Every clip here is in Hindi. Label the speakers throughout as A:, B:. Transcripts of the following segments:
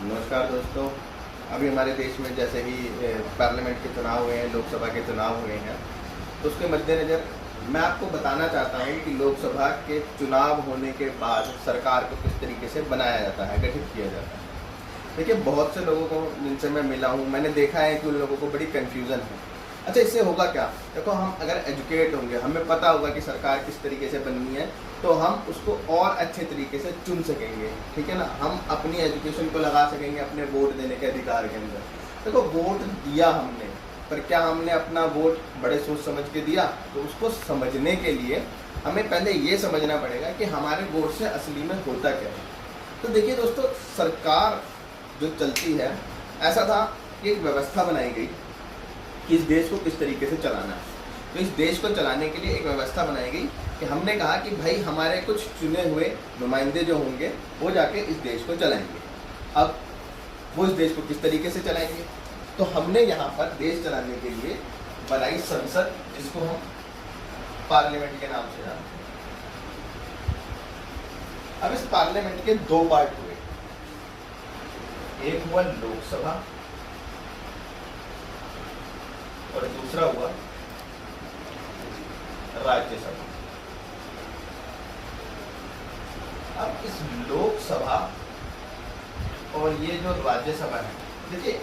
A: नमस्कार दोस्तों। अभी हमारे देश में जैसे ही पार्लियामेंट के चुनाव हुए हैं, लोकसभा के चुनाव हुए हैं, तो उसके मद्देनज़र मैं आपको बताना चाहता हूँ कि लोकसभा के चुनाव होने के बाद सरकार को किस तरीके से बनाया जाता है, गठित किया जाता है। देखिए, बहुत से लोगों को जिनसे मैं मिला हूँ, मैंने देखा है कि उन लोगों को बड़ी कन्फ्यूज़न है। अच्छा, इससे होगा क्या? देखो, हम अगर एजुकेट होंगे, हमें पता होगा कि सरकार किस तरीके से बननी है, तो हम उसको और अच्छे तरीके से चुन सकेंगे। ठीक है ना? हम अपनी एजुकेशन को लगा सकेंगे अपने वोट देने के अधिकार के अंदर। देखो, वोट दिया हमने, पर क्या हमने अपना वोट बड़े सोच समझ के दिया? तो उसको समझने के लिए हमें पहले ये समझना पड़ेगा कि हमारे वोट से असली में होता क्या है। तो देखिए दोस्तों, सरकार जो चलती है, ऐसा था कि एक व्यवस्था बनाई गई कि इस देश को किस तरीके से चलाना है। तो इस देश को चलाने के लिए एक व्यवस्था बनाई गई कि हमने कहा कि भाई हमारे कुछ चुने हुए नुमाइंदे जो होंगे वो जाके इस देश को चलाएंगे। अब वो इस देश को किस तरीके से चलाएंगे? तो हमने यहाँ पर देश चलाने के लिए बनाई संसद, जिसको हम पार्लियामेंट के नाम से जानते हैं। अब इस पार्लियामेंट के दो पार्ट हुए, एक हुआ लोकसभा और दूसरा हुआ राज्यसभा। अब इस लोकसभा और ये जो राज्यसभा है, देखिए,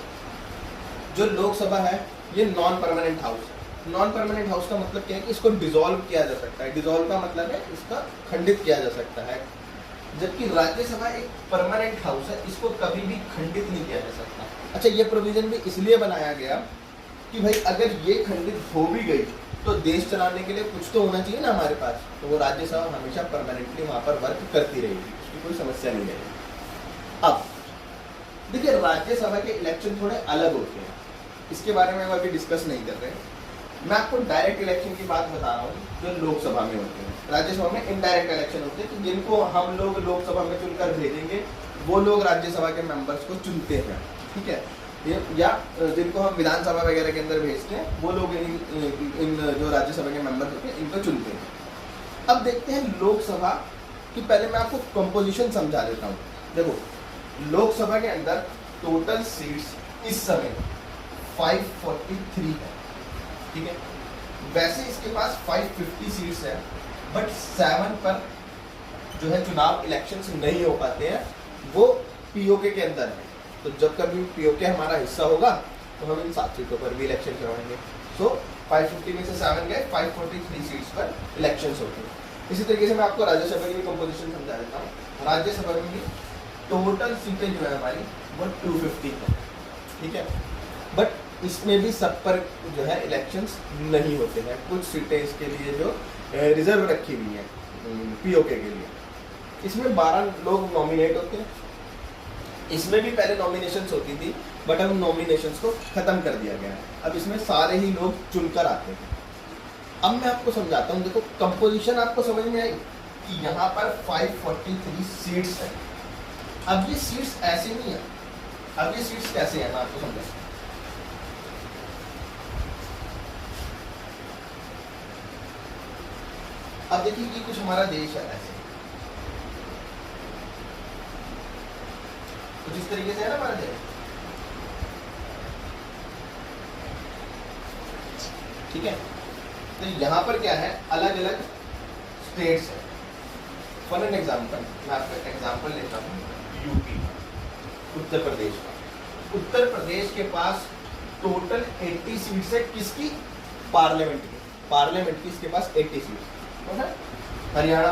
A: जो लोकसभा है ये नॉन परमानेंट हाउस है। नॉन परमानेंट हाउस का मतलब क्या है कि इसको डिसॉल्व किया जा सकता है। डिसॉल्व का मतलब है इसका खंडित किया जा सकता है। जबकि राज्यसभा एक परमानेंट हाउस है, इसको कभी भी खंडित नहीं किया जा सकता। अच्छा, ये प्रोविजन भी इसलिए बनाया गया कि भाई अगर ये खंडित हो भी गई तो देश चलाने के लिए कुछ तो होना चाहिए ना हमारे पास। तो वो राज्यसभा हमेशा परमानेंटली वहाँ पर वर्क करती रहेगी, उसकी कोई समस्या नहीं रहेगी। अब देखिए, राज्यसभा के इलेक्शन थोड़े अलग होते हैं, इसके बारे में हम अभी डिस्कस नहीं कर रहे हैं। मैं आपको डायरेक्ट इलेक्शन की बात बता रहा हूँ जो लोकसभा में होते हैं। राज्यसभा में इनडायरेक्ट इलेक्शन होते हैं कि जिनको हम लोग लोकसभा में चुनकर भेजेंगे वो लोग राज्यसभा के मेंबर्स को चुनते हैं। ठीक है? या जिनको हम विधानसभा वगैरह के अंदर भेजते हैं वो लोग इन जो राज्यसभा के मेंबर होते हैं इनको चुनते हैं। अब देखते हैं लोकसभा की। पहले मैं आपको कंपोजिशन समझा देता हूँ। देखो, लोकसभा के अंदर टोटल सीट्स इस समय 543 है। ठीक है? वैसे इसके पास 550 सीट्स है, बट 7 पर जो है चुनाव इलेक्शंस नहीं हो पाते हैं, वो पीओके के अंदर है। तो जब कभी पीओके हमारा हिस्सा होगा तो हम इन 7 सीटों पर भी इलेक्शन करवाएंगे। सो 550 में से 7 गए, 543 सीट्स पर इलेक्शंस होते हैं। इसी तरीके से मैं आपको राज्यसभा की कंपोजिशन समझा देता हूँ। राज्यसभा में भी टोटल सीटें जो है हमारी वो 250 है। ठीक है? बट इसमें भी सब पर जो है इलेक्शंस नहीं होते हैं। कुछ सीटें इसके लिए जो रिजर्व रखी हुई हैं पीओके के लिए। इसमें 12 लोग नॉमिनेट होते हैं। इसमें भी पहले नॉमिनेशंस होती थी, बट अब नॉमिनेशंस को खत्म कर दिया गया है। अब इसमें सारे ही लोग चुनकर आते हैं। अब मैं आपको समझाता हूँ। देखो, कंपोजिशन आपको समझ में आई कि यहाँ पर 543 सीट्स है। अब ये सीट्स ऐसे नहीं है। अब ये सीट्स कैसे है मैं आपको समझाता हूँ। अब देखिए, ये कुछ हमारा देश है ऐसे, कुछ इस तरीके से है ना हमारा देश। ठीक है? तो यहाँ पर क्या है, अलग अलग स्टेट्स है। फॉर एन एग्जाम्पल, मैं आपको एक एग्जाम्पल लेता हूँ। यूपी, उत्तर प्रदेश का। उत्तर प्रदेश के पास टोटल 80 सीट्स है। किसकी? पार्लियामेंट की। पार्लियामेंट की इसके पास 80 सीट्स है। हरियाणा,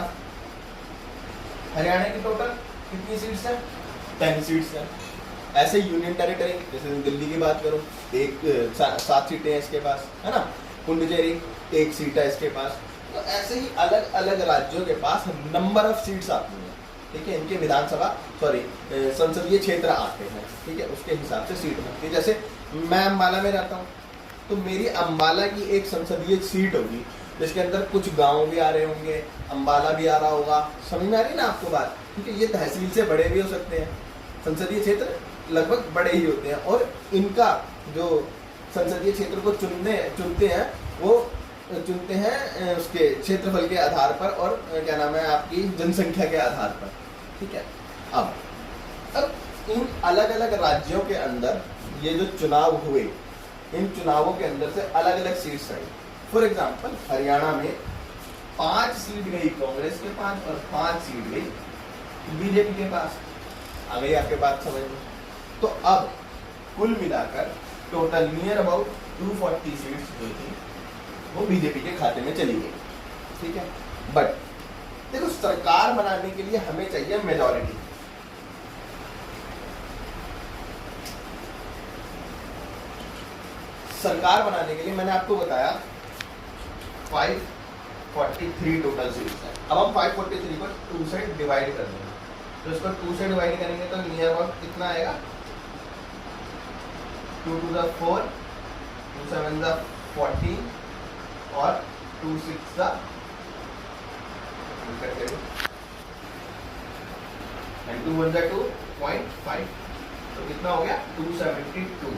A: हरियाणा की टोटल कितनी सीट्स है? 10 सीट्स है। ऐसे यूनियन टेरिटरी, जैसे दिल्ली की बात करूँ, 7 सीटें हैं इसके पास, है ना। पुडुचेरी 1 सीट है इसके पास। तो ऐसे ही अलग अलग राज्यों के पास नंबर ऑफ सीट्स आती हैं। ठीक है? इनके विधानसभा संसदीय क्षेत्र आते हैं। ठीक है? उसके हिसाब से सीट बनती है। जैसे मैं अम्बाला में रहता हूँ, तो मेरी अम्बाला की एक संसदीय सीट होगी जिसके अंदर कुछ गांव भी आ रहे होंगे, अम्बाला भी आ रहा होगा। समझ में आ रही है ना आपको बात? क्योंकि ये तहसील से बड़े भी हो सकते हैं, संसदीय क्षेत्र लगभग बड़े ही होते हैं, और इनका जो संसदीय क्षेत्र को चुनते हैं वो चुनते हैं उसके क्षेत्रफल के आधार पर और क्या नाम है आपकी जनसंख्या के आधार पर। ठीक है? अब इन अलग अलग राज्यों के अंदर ये जो चुनाव हुए, इन चुनावों के अंदर से अलग अलग seats I. For example Haryana में 5 सीट गई कांग्रेस के पास और 5 सीट गई बीजेपी के पास। आ गई आपके बात समझ में? तो अब कुल मिलाकर टोटल नियर अबाउट 240 सीट्स जो थी वो बीजेपी के खाते में चली गई। ठीक है, बट देखो सरकार बनाने के लिए हमें चाहिए मेजॉरिटी। सरकार बनाने के लिए मैंने आपको बताया 543 टोटल सीट्स है। अब हम 543 को 2 से डिवाइड कर देंगे, तो इसको 2 से डिवाइड करेंगे तो नियर अबाउट कितना आएगा, 2 to the 4, 2 7 the 14 और 2 6 the and 2 1 the 2.5, तो कितना हो गया 272।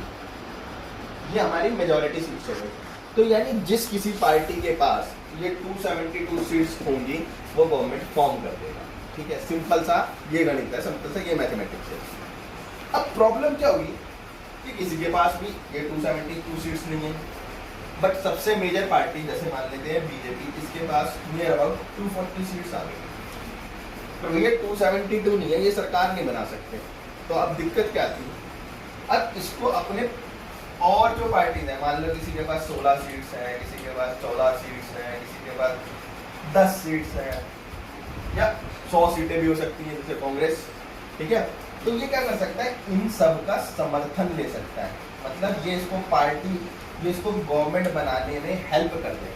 A: ये हमारी मेजॉरिटी सीट्स हो गई। तो यानी जिस किसी पार्टी के पास ये 272 सीट्स होंगी वो गवर्नमेंट फॉर्म कर देगा। ठीक है, सिंपल सा ये गणित है, सिंपल सा ये मैथमेटिक्स है। अब प्रॉब्लम क्या होगी कि किसी के पास भी ये 272 सीट्स नहीं है, बट सबसे मेजर पार्टी जैसे मान लेते हैं बीजेपी, इसके पास नियर अबाउट 240 सीट्स आ गई। तो ये 272 नहीं है, ये सरकार नहीं बना सकते। तो अब दिक्कत क्या थी, अब इसको अपने और जो पार्टीज है, मान लो किसी के पास 16 सीट्स हैं, किसी के पास 14 सीट्स हैं, किसी के पास 10 सीट्स हैं, या 100 सीटें भी हो सकती हैं जैसे कांग्रेस। ठीक है, तो ये क्या कर सकता है, इन सब का समर्थन ले सकता है, मतलब ये इसको पार्टी, ये इसको गवर्नमेंट बनाने में हेल्प कर दे।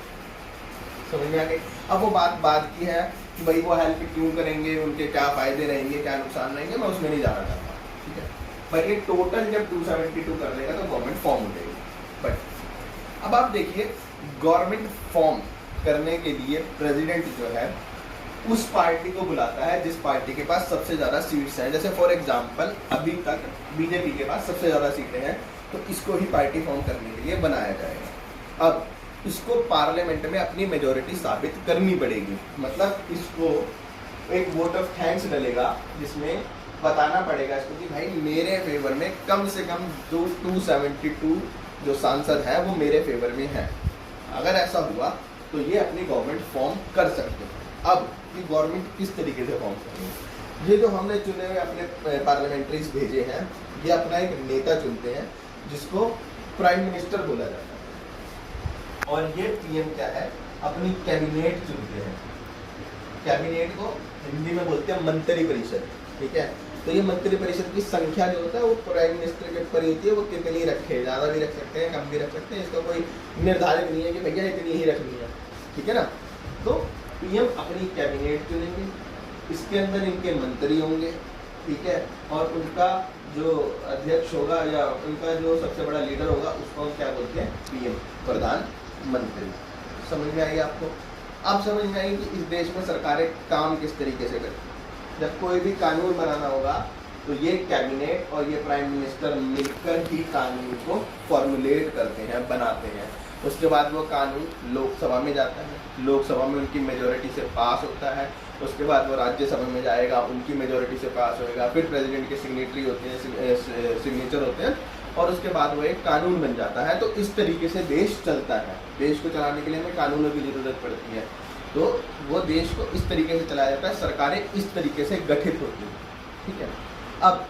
A: समझ में आ गई? अब वो बात की है कि भाई वो हेल्प क्यों करेंगे, उनके क्या फायदे रहेंगे, क्या नुकसान रहेंगे, मैं उसमें नहीं जाना चाहता। ठीक है, पर ये टोटल जब 272 कर लेगा तो गवर्नमेंट फॉर्म हो जाएगी। बट अब आप देखिए, गवर्नमेंट फॉर्म करने के लिए प्रेसिडेंट जो है उस पार्टी को बुलाता है जिस पार्टी के पास सबसे ज्यादा सीट्स हैं। जैसे फॉर एग्जांपल अभी तक बीजेपी के पास सबसे ज्यादा सीटें हैं, तो इसको ही पार्टी फॉर्म करने के लिए बनाया जाएगा। अब इसको पार्लियामेंट में अपनी मेजोरिटी साबित करनी पड़ेगी, मतलब इसको एक वोट ऑफ थैंक्स डलेगा जिसमें बताना पड़ेगा इसको कि भाई मेरे फेवर में कम से कम 272 जो सांसद हैं वो मेरे फेवर में हैं। अगर ऐसा हुआ तो ये अपनी गवर्नमेंट फॉर्म कर सकते हैं। अब ये गवर्नमेंट किस तरीके से फॉर्म करेंगे, ये जो हमने चुने हुए अपने पार्लियामेंट्रीज भेजे हैं, ये अपना एक नेता चुनते हैं जिसको प्राइम मिनिस्टर बोला जाता है, और ये पीएम क्या है, अपनी कैबिनेट चुनते हैं। कैबिनेट को हिंदी में बोलते हैं मंत्री परिषद। ठीक है, तो ये मंत्री परिषद की संख्या जो होता है वो प्राइम मिनिस्टर के ऊपर होती है, वो कितनी रखे, ज़्यादा भी रख सकते हैं, कम भी रख सकते हैं, इसका कोई निर्धारित नहीं है कि भैया इतनी ही रखनी है। ठीक है ना, तो पीएम अपनी कैबिनेट चुनेंगे, इसके अंदर इनके मंत्री होंगे। ठीक है, और उनका जो अध्यक्ष होगा या उनका जो सबसे बड़ा लीडर होगा उसको हम क्या बोलते हैं, पीएम, प्रधानमंत्री। समझ में आई आपको? अब समझ में आई कि इस देश में सरकारें काम किस तरीके से करती हैं। जब कोई भी कानून बनाना होगा तो ये कैबिनेट और ये प्राइम मिनिस्टर मिलकर ही कानून को फॉर्मुलेट करते हैं, बनाते हैं। उसके बाद वो कानून लोकसभा में जाता है, लोकसभा में उनकी मेजोरिटी से पास होता है, उसके बाद वो राज्यसभा में जाएगा, उनकी मेजोरिटी से पास होएगा, फिर प्रेसिडेंट के सिग्नेटरी होते हैं, सिग्नेचर होते हैं, और उसके बाद वो एक कानून बन जाता है। तो इस तरीके से देश चलता है। देश को चलाने के लिए हमें कानूनों की ज़रूरत पड़ती है, तो वो देश को इस तरीके से चलाया जाता है, सरकारें इस तरीके से गठित होती हैं। ठीक है, अब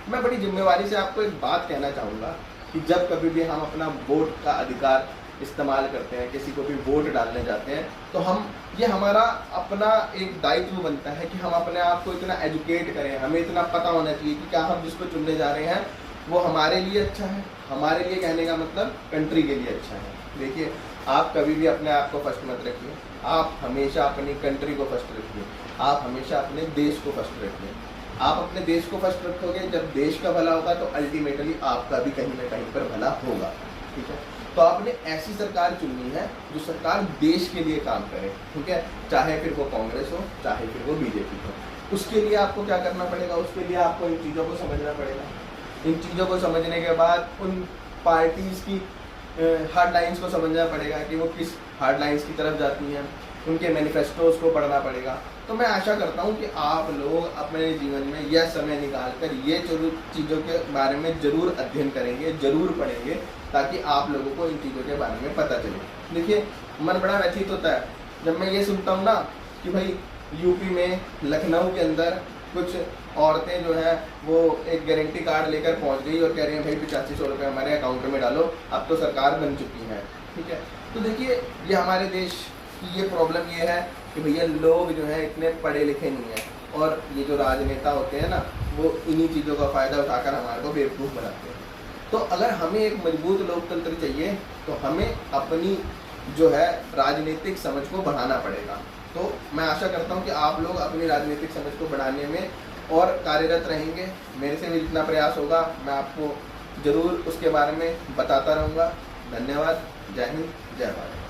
A: मैं बड़ी जिम्मेवारी से आपको एक बात कहना चाहूँगा कि जब कभी भी हम अपना वोट का अधिकार इस्तेमाल करते हैं, किसी को भी वोट डालने जाते हैं, तो हम ये हमारा अपना एक दायित्व बनता है कि हम अपने आप को इतना एजुकेट करें, हमें इतना पता होना चाहिए कि क्या हम जिसको चुनने जा रहे हैं वो हमारे लिए अच्छा है। हमारे लिए कहने का मतलब कंट्री के लिए अच्छा है। देखिए, आप कभी भी अपने आप को फर्स्ट मत रखिए, आप हमेशा अपनी कंट्री को फर्स्ट रखिए, आप हमेशा अपने देश को फर्स्ट रखिए। आप अपने देश को फर्स्ट रखोगे, जब देश का भला होगा तो अल्टीमेटली आपका भी कहीं ना कहीं पर भला होगा। ठीक है, तो आपने ऐसी सरकार चुननी है जो सरकार देश के लिए काम करे। ठीक है, चाहे फिर वो कांग्रेस हो, चाहे फिर वो बीजेपी हो। उसके लिए आपको क्या करना पड़ेगा, उसके लिए आपको इन चीज़ों को समझना पड़ेगा। इन चीज़ों को समझने के बाद उन पार्टीज़ की हार्ड लाइन्स को समझना पड़ेगा कि वो किस हार्ड लाइन्स की तरफ जाती हैं। उनके मैनिफेस्टोज को पढ़ना पड़ेगा। तो मैं आशा करता हूँ कि आप लोग अपने जीवन में यह समय निकाल कर ये जरूर चीज़ों के बारे में ज़रूर अध्ययन करेंगे, ज़रूर पढ़ेंगे, ताकि आप लोगों को इन चीज़ों के बारे में पता चले। देखिए, मन बड़ा व्यथित होता है जब मैं ये सुनता हूँ ना कि भाई यूपी में लखनऊ के अंदर कुछ औरतें जो है वो एक गारंटी कार्ड लेकर पहुंच गई और कह रही हैं भाई 8500 रुपये हमारे अकाउंट में डालो, अब तो सरकार बन चुकी है। ठीक है, तो देखिए ये हमारे देश की ये प्रॉब्लम ये है कि भैया लोग जो है इतने पढ़े लिखे नहीं हैं, और ये जो राजनेता होते हैं ना वो इन्हीं चीज़ों का फ़ायदा उठाकर हमारे को बेवकूफ़ बनाते हैं। तो अगर हमें एक मजबूत लोकतंत्र चाहिए तो हमें अपनी जो है राजनीतिक समझ को बढ़ाना पड़ेगा। तो मैं आशा करता हूँ कि आप लोग अपनी राजनीतिक समझ को बढ़ाने में और कार्यरत रहेंगे। मेरे से भी जितना प्रयास होगा मैं आपको ज़रूर उसके बारे में बताता रहूँगा। धन्यवाद। जय हिंद, जय भारत।